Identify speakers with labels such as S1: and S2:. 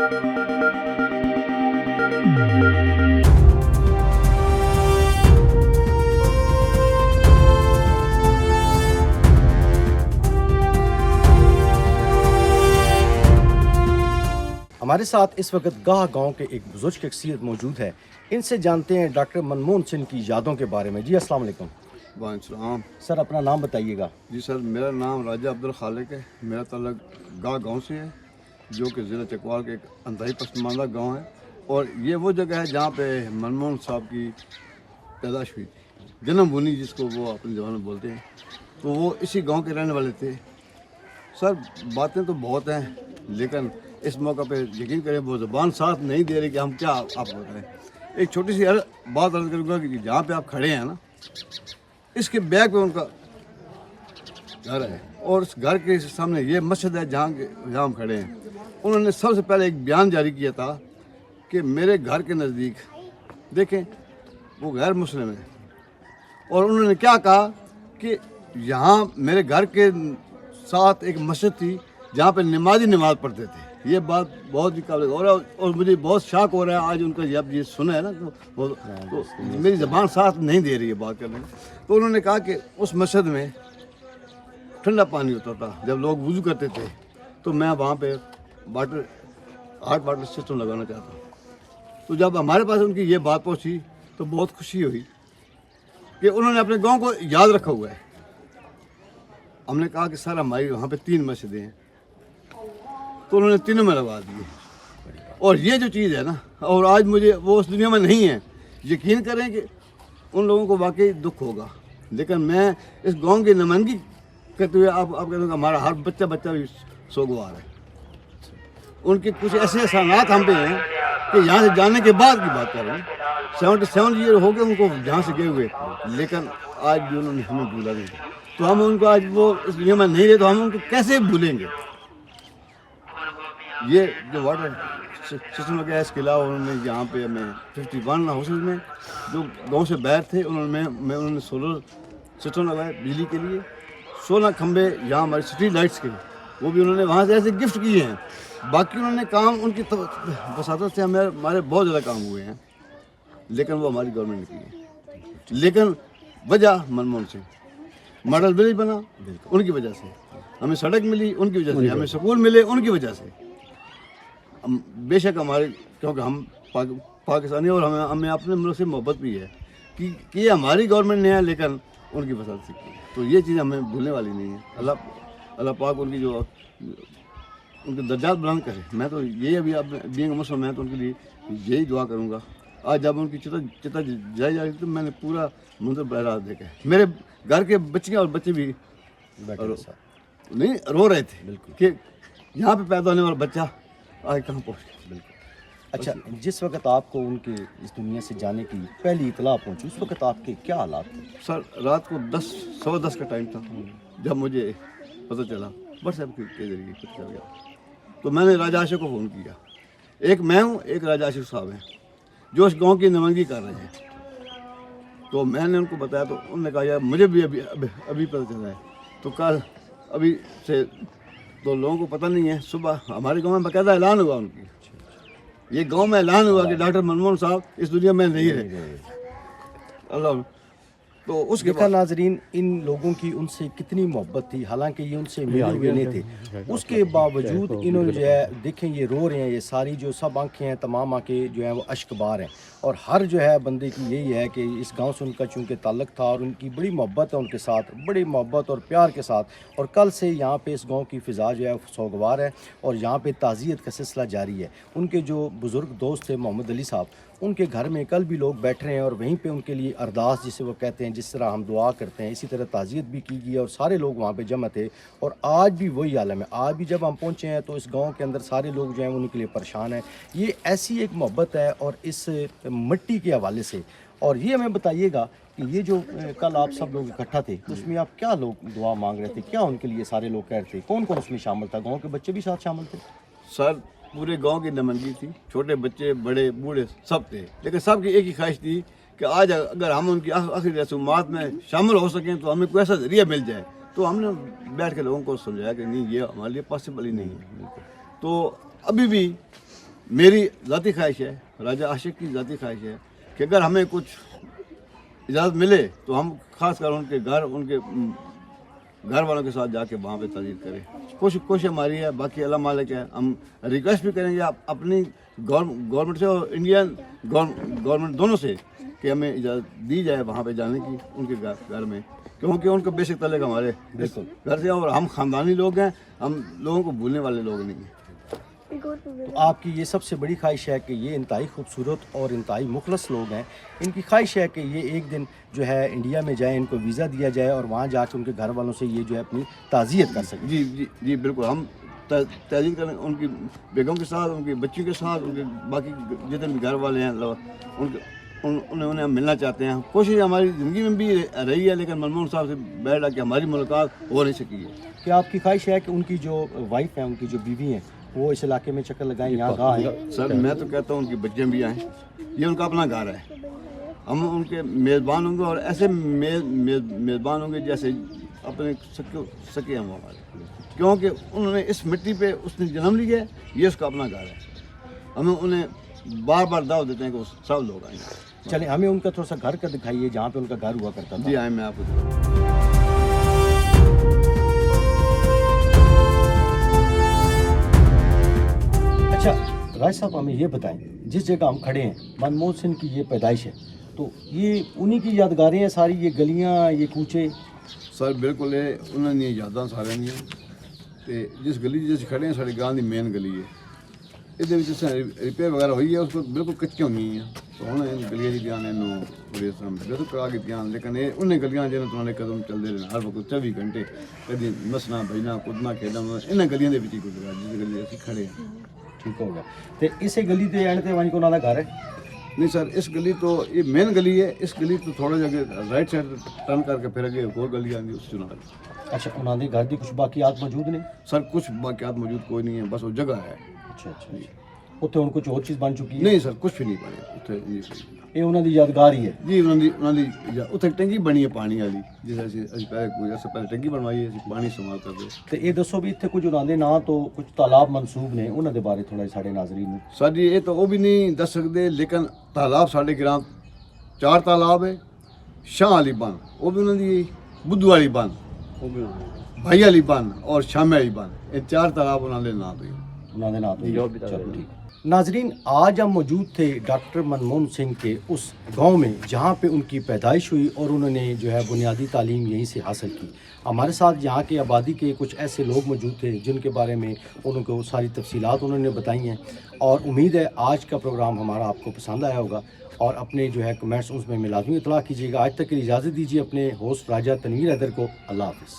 S1: ہمارے ساتھ اس وقت گاہ گاؤں کے ایک بزرگ شخصیت موجود ہے. ان سے جانتے ہیں ڈاکٹر منموہن سنگھ کی یادوں کے بارے میں. جی السلام علیکم.
S2: وعلیکم السلام.
S1: سر اپنا نام بتائیے گا.
S2: جی سر، میرا نام راجہ عبدالخالق ہے. میرا تعلق گاہ گاؤں سے ہے جو کہ ضلع چکوال کے ایک انتہائی پسماندہ گاؤں ہے، اور یہ وہ جگہ ہے جہاں پہ منموہن صاحب کی پیدائش ہوئی تھی، جنم بھونی جس کو وہ اپنی زبان میں بولتے ہیں. تو وہ اسی گاؤں کے رہنے والے تھے. سر باتیں تو بہت ہیں، لیکن اس موقع پہ یقین کریں وہ زبان ساتھ نہیں دے رہی کہ ہم کیا آپ کو بتائیں. ایک چھوٹی سی بات عرض کروں گا کہ جہاں پہ آپ کھڑے ہیں نا، اس کے بیک پہ ان کا گھر ہے، اور اس گھر کے سامنے یہ مسجد ہے جہاں ہم کھڑے ہیں. انہوں نے سب سے پہلے ایک بیان جاری کیا تھا کہ میرے گھر کے نزدیک دیکھیں وہ غیر مسلم ہے، اور انہوں نے کیا کہا کہ یہاں میرے گھر کے ساتھ ایک مسجد تھی جہاں پہ نمازی نماز پڑھتے تھے. یہ بات بہت ہی قابل غور ہے، اور مجھے بہت شاک ہو رہا ہے آج ان کا جب یہ سنا ہے نا تو میری زبان ساتھ نہیں دے رہی ہے بات کرنے. تو انہوں نے کہا کہ اس مسجد میں ٹھنڈا پانی ہوتا تھا جب لوگ وضو کرتے تھے، تو میں وہاں پہ ہاٹ واٹر سسٹم لگانا چاہتا ہوں. تو جب ہمارے پاس ان کی یہ بات پہنچی تو بہت خوشی ہوئی کہ انہوں نے اپنے گاؤں کو یاد رکھا ہوا ہے. ہم نے کہا کہ سر ہماری وہاں پہ 3 مسجدیں ہیں، تو انہوں نے تینوں میں لگوا دیے. اور یہ جو چیز ہے نا، اور آج مجھے وہ اس دنیا میں نہیں ہے. یقین کریں کہ ان لوگوں کو واقعی دکھ ہوگا، لیکن میں اس گاؤں کی نمائندگی کرتے ہوئے آپ کہتے ہیں ہمارا ہر بچہ بھی سوگوار ہے. ان کے کچھ ایسے احسانات ہم پہ ہیں کہ یہاں سے جانے کے بعد کی بات کر رہے ہیں. 77 ایئر ہو گئے ان کو جہاں سے گئے ہوئے، لیکن آج بھی انہوں نے ہمیں بھولا نہیں. تو ہم ان کو آج وہ اس دنیا میں نہیں رہے تو ہم ان کو کیسے بھولیں گے. یہ جو واٹر سسٹم لگا ہے اس کے علاوہ انہوں نے یہاں پہ ہمیں 51 ہاؤسز میں جو گاؤں سے باہر تھے انہوں نے سولر سسٹم لگایا بجلی کے لیے. 16 کھمبے یہاں ہماری سٹریٹ لائٹس کے، وہ بھی انہوں نے وہاں سے ایسے گفٹ کیے ہیں. باقی انہوں نے کام ان کی وساطت سے ہمارے بہت زیادہ کام ہوئے ہیں، لیکن وہ ہماری گورنمنٹ نے کیے. لیکن وجہ منموہن سنگھ. ماڈل ولیج بنا ان کی وجہ سے، ہمیں سڑک ملی ان کی وجہ سے، ہمیں سکول ملے ان کی وجہ سے. بے شک ہمارے کیونکہ ہم پاکستانی اور ہمیں اپنے ملک سے محبت بھی ہے کہ یہ ہماری گورنمنٹ نے ہے، لیکن ان کی وساطت سے کی. تو یہ چیز ہمیں بھولنے والی نہیں ہے. اللہ پاک ان کی جو ان کے درجات بلند کرے. میں تو یہی ابھی بینگ مسلم میں تو ان کے لیے یہی دعا کروں گا. آج جب ان کی چتا جائی جا رہی تو میں نے پورا منظر بہرحال دیکھا ہے. میرے گھر کے بچیاں اور بچے بھی نہیں رو رہے تھے بالکل کہ یہاں پہ پیدا ہونے والا بچہ آج کہاں پہنچ گیا. بالکل.
S1: اچھا، جس وقت آپ کو ان کے اس دنیا سے جانے کی پہلی اطلاع پہنچی اس وقت آپ کے کیا حالات تھے؟
S2: سر رات کو 10 کا ٹائم تھا جب مجھے پتہ چلا واٹس ایپ کے ذریعے کچھ کر گیا. تو میں نے راجہ عاشق کو فون کیا. ایک میں ہوں، ایک راجہ عاشق صاحب ہیں جو اس گاؤں کی نمائندگی کر رہے ہیں. تو میں نے ان کو بتایا تو انہوں نے کہا یار مجھے بھی ابھی پتہ چلا ہے. تو کل ابھی سے تو لوگوں کو پتہ نہیں ہے. صبح ہمارے گاؤں میں باقاعدہ اعلان ہوا ان کی، یہ گاؤں میں اعلان ہوا کہ ڈاکٹر منموہن صاحب اس دنیا میں نہیں رہے. اللہ. تو اس کے
S1: بعد ناظرین ان لوگوں کی ان سے کتنی محبت تھی، حالانکہ یہ ان سے ملے ہوئے نہیں تھے. اس کے باوجود انہوں نے جو ہے دیکھیں یہ رو رہے ہیں، یہ ساری جو سب آنکھیں ہیں تمام آنکھیں جو ہیں وہ اشک بار ہیں. اور ہر جو ہے بندے کی یہی ہے کہ اس گاؤں سے ان کا چونکہ تعلق تھا اور ان کی بڑی محبت ہے ان کے ساتھ، بڑی محبت اور پیار کے ساتھ. اور کل سے یہاں پہ اس گاؤں کی فضا جو ہے سوگوار ہے اور یہاں پہ تعزیت کا سلسلہ جاری ہے. ان کے جو بزرگ دوست تھے محمد علی صاحب، ان کے گھر میں کل بھی لوگ بیٹھ رہے ہیں اور وہیں پہ ان کے لیے ارداس جسے وہ کہتے ہیں، جس طرح ہم دعا کرتے ہیں اسی طرح تعزیت بھی کی گئی اور سارے لوگ وہاں پہ جمع تھے. اور آج بھی وہی عالم ہے. آج بھی جب ہم پہنچے ہیں تو اس گاؤں کے اندر سارے لوگ جو ہیں ان کے لیے پریشان ہیں. یہ ایسی ایک محبت ہے اور اس مٹی کے حوالے سے. اور یہ ہمیں بتائیے گا کہ یہ جو کل آپ سب لوگ اکٹھا تھے اس میں آپ کیا لوگ دعا مانگ رہے تھے، کیا ان کے لیے سارے لوگ کہہ رہے تھے، کون کون اس میں شامل تھا؟ گاؤں کے بچے بھی ساتھ شامل تھے؟
S2: سر پورے گاؤں کی نمائندگی تھی، چھوٹے بچے بڑے بوڑھے سب تھے، لیکن سب کی ایک ہی خواہش تھی کہ آج اگر ہم ان کی آخری رسومات میں شامل ہو سکیں تو ہمیں کوئی ایسا ذریعہ مل جائے. تو ہم نے بیٹھ کے لوگوں کو سمجھایا کہ نہیں یہ ہمارے لیے پاسبل ہی نہیں ہے. تو ابھی بھی میری ذاتی خواہش ہے، راجہ عاشق کی ذاتی خواہش ہے کہ اگر ہمیں کچھ اجازت ملے تو ہم خاص کر ان کے گھر والوں کے ساتھ جا کے وہاں پہ تعزیت کریں. کوشش ہماری ہے، باقی اللہ مالک ہے. ہم ریکویسٹ بھی کریں گے اپنی گورنمنٹ سے اور انڈین گورنمنٹ دونوں سے کہ ہمیں اجازت دی جائے وہاں پہ جانے کی ان کے گھر میں، کیونکہ ان کا بیسک تعلق ہمارے گھر سے، اور ہم خاندانی لوگ ہیں، ہم لوگوں کو بھولنے والے لوگ نہیں ہیں.
S1: تو آپ کی یہ سب سے بڑی خواہش ہے کہ یہ انتہائی خوبصورت اور انتہائی مخلص لوگ ہیں، ان کی خواہش ہے کہ یہ ایک دن جو ہے انڈیا میں جائیں، ان کو ویزا دیا جائے اور وہاں جا کے ان کے گھر والوں سے یہ جو ہے اپنی تعزیت کر سکیں.
S2: جی بالکل. ہم تعزیت کریں ان کی بیگم کے ساتھ، ان کی بچیوں کے ساتھ، ان کے باقی جتنے بھی گھر والے ہیں انہیں ہم ملنا چاہتے ہیں. کوشش ہماری زندگی میں بھی رہی ہے، لیکن منموہن صاحب سے بیٹھ کے ہماری ملاقات ہو نہیں سکی ہے.
S1: کہ آپ کی خواہش ہے کہ ان کی جو وائف ہیں، ان کی جو بیوی ہیں، وہ اس علاقے میں چکر لگائیں، یہاں کہاں ہیں؟
S2: سر میں تو کہتا ہوں ان کی بچیاں بھی آئیں، یہ ان کا اپنا گھر ہے. ہم ان کے میزبان ہوں گے، اور ایسے میزبان ہوں گے جیسے اپنے سکے ہم ہمارے، کیونکہ انہوں نے اس مٹی پہ اس نے جنم لیا ہے، یہ اس کا اپنا گھر ہے. ہمیں انہیں بار بار دعوت دیتے ہیں کہ وہ سب لوگ آئیں.
S1: چلیں ہمیں ان کا تھوڑا سا گھر کا دکھائیے جہاں پہ ان کا گھر ہوا کرتا تھا.
S2: جی آئیں، میں آپ کو دکھاؤں.
S1: اچھا راج صاحب، ہمیں یہ بتائیں، جس جگہ ہم کھڑے ہیں منموہن سنگھ کی یہ پیدائش ہے، تو یہ انہی کی یادگاریں ہیں ساری، یہ گلیاں، یہ کوچے؟
S2: سر بالکل ہے، انہوں نے یاداں سارے نہیں تے جس گلی جس کھڑے ہیں سارے گاؤں کی مین گلی ہے. یہ ریپیئر وغیرہ ہوئی ہے، اس کو بالکل کچیاں نہیں ہیں. تو ہوں گلیاں جی دھیان بالکل کرا کے دھیان، لیکن یہ انہیں گلیاں جنہیں تمہارے قدم چلتے رہنا ہر وقت 24 گھنٹے، کدی نسنا بجنا کدنا کھیلنا انہیں گلیاں کے گزرا جس گلی اسی کھڑے ہیں.
S1: ٹھیک ہو گیا. تو اسی گلی کے اینڈ تے وہیں کو انہوں کا گھر ہے؟
S2: نہیں سر، اس گلی تو یہ مین گلی ہے، اس گلی تو تھوڑا جگہ رائٹ سائڈ ٹرن کر کے پھر اگے ایک اور گلی آتی اس چنار.
S1: اچھا، انہوں نے گھر کی کچھ باقیات موجود نہیں؟
S2: سر کچھ باقیات موجود کوئی نہیں ہے، بس وہ جگہ ہے.
S1: اچھا اچھا. اتنے ہوں کچھ اور چیز بن چکی ہے؟
S2: نہیں سر، کچھ بھی نہیں بنے اتنے.
S1: یہ انہوں کی یادگار ہی ہے؟
S2: جی انہوں نے اتنے ٹنکی بنی ہے پانی والی، جس پہلے ٹنکی بنوائی ہے، پانی استعمال کرتے.
S1: تو یہ دسو بھی اتنے کچھ انہوں نے نا تو کچھ تالاب منسوب نے، انہوں کے بارے تھوڑا سارے ناظرین.
S2: سر جی یہ تو وہ بھی نہیں دس سکتے، لیکن تالاب سارے گرام 4 تالاب ہے. شاہ علی بن وہ بھی انہوں نے، بدھو والی بن وہ بھی بھائی علی بن اور شام علی بن، یہ 4 تالاب انہوں نے نام دیے.
S1: انہوں نے نام تو چلو ٹھیک. ناظرین، آج ہم موجود تھے ڈاکٹر منموہن سنگھ کے اس گاؤں میں جہاں پہ ان کی پیدائش ہوئی اور انہوں نے جو ہے بنیادی تعلیم یہیں سے حاصل کی. ہمارے ساتھ یہاں کے آبادی کے کچھ ایسے لوگ موجود تھے جن کے بارے میں ان کو ساری تفصیلات انہوں نے بتائی ہیں، اور امید ہے آج کا پروگرام ہمارا آپ کو پسند آیا ہوگا، اور اپنے جو ہے کمنٹس اس میں لازمی اطلاع کیجیے گا. آج تک کے لیے اجازت دیجیے اپنے ہوسٹ راجہ تنویر حیدر کو. اللہ حافظ.